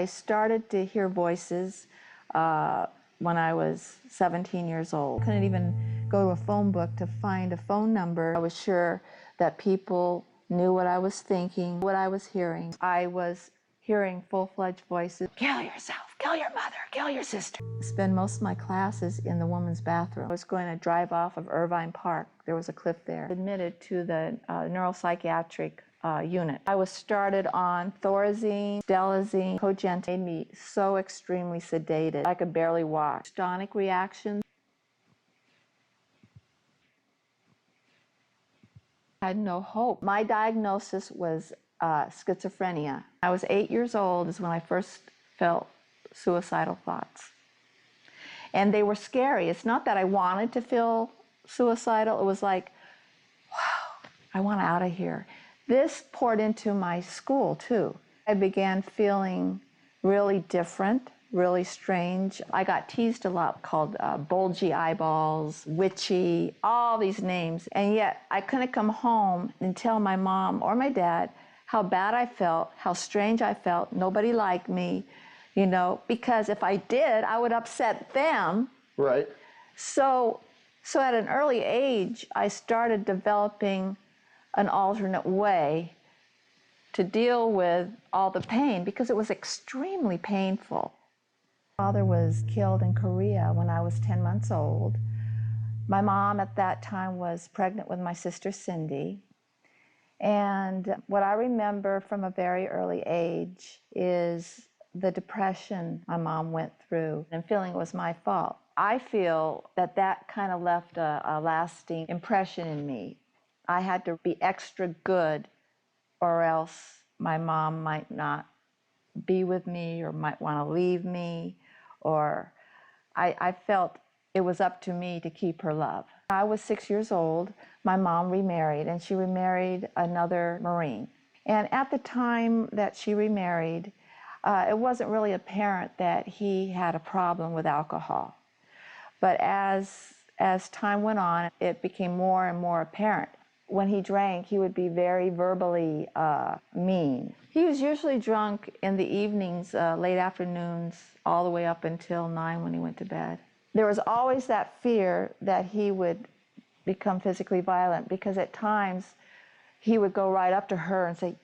I started to hear voices when I was 17 years old. I couldn't even go to a phone book to find a phone number. I was sure that people knew what I was thinking, what I was hearing. I was hearing full-fledged voices. Kill yourself, kill your mother, kill your sister. I spent most of my classes in the women's bathroom. I was going to drive off of Irvine Park. There was a cliff there. Admitted to the neuropsychiatric unit. I was started on Thorazine, Stelazine, Cogent. Made me so extremely sedated. I could barely walk. Stonic reactions. I had no hope. My diagnosis was schizophrenia. I was 8 years old is when I first felt suicidal thoughts. And they were scary. It's not that I wanted to feel suicidal. It was like, wow, I want out of here. This poured into my school, too. I began feeling really different, really strange. I got teased a lot, called bulgy eyeballs, witchy, all these names. And yet I couldn't come home and tell my mom or my dad how bad I felt, how strange I felt. Nobody liked me, you know, because if I did, I would upset them. Right. So at an early age, I started developing an alternate way to deal with all the pain because it was extremely painful. My father was killed in Korea when I was 10 months old. My mom at that time was pregnant with my sister Cindy. And what I remember from a very early age is the depression my mom went through and feeling it was my fault. I feel that that kind of left a lasting impression in me. I had to be extra good or else my mom might not be with me or might want to leave me, or I felt it was up to me to keep her love. I was 6 years old. My mom remarried, and she remarried another Marine. And at the time that she remarried, it wasn't really apparent that he had a problem with alcohol. But as time went on, it became more and more apparent. When he drank, he would be very verbally mean. He was usually drunk in the evenings, late afternoons, all the way up until 9 when he went to bed. There was always that fear that he would become physically violent, because at times he would go right up to her and say,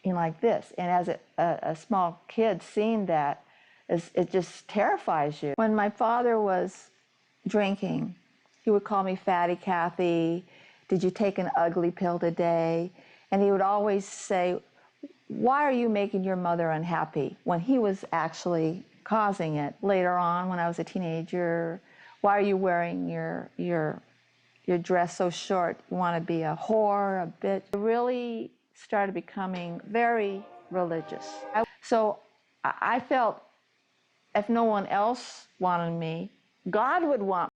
you know, like this. And as a small kid, seeing that, it just terrifies you. When my father was drinking, he would call me Fatty Kathy. Did you take an ugly pill today? And he would always say, why are you making your mother unhappy? When he was actually causing it. Later on, when I was a teenager, why are you wearing your dress so short? You want to be a whore, a bitch? I really started becoming very religious. So I felt if no one else wanted me, God would want me.